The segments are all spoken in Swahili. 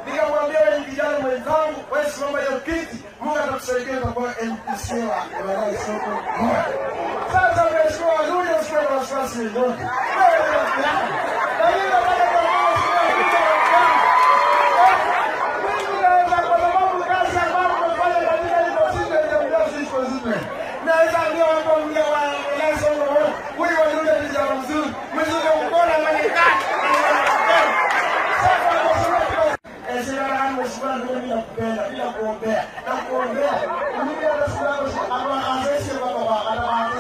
Nikamwambia wewe kijana mwenzangu, wewe simama hiyo kiti, Mungu atakusaidia kwa MPC wa rais wako. Sasa mheshimiwa Lunya usiwe na wasiwasi yote. Naweza ndio hapo mja wa leso huyu wa Lunya ni jamaa mzuri. Mzuri mbona Marekani. Bila kuombea na kuombea mimi ndio ama anzeshe baba anaanza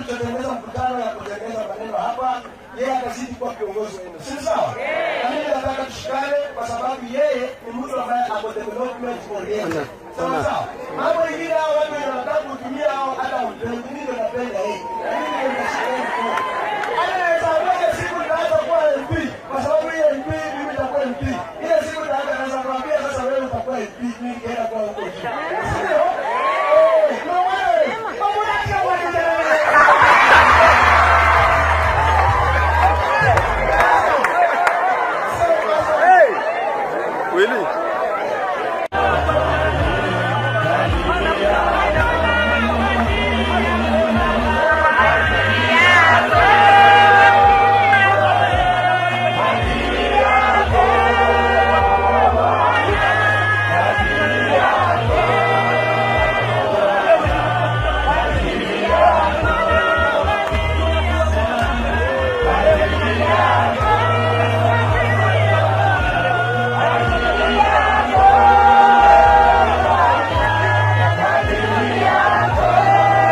tutengeneza mkutano ya kutengeneza maneno hapa, yeye atazidi kuwa kiongozi wenu. Si sawa? Na mimi nataka tushikane kwa sababu yeye ni mtu ambaye ako development oriented. Sawa sawa?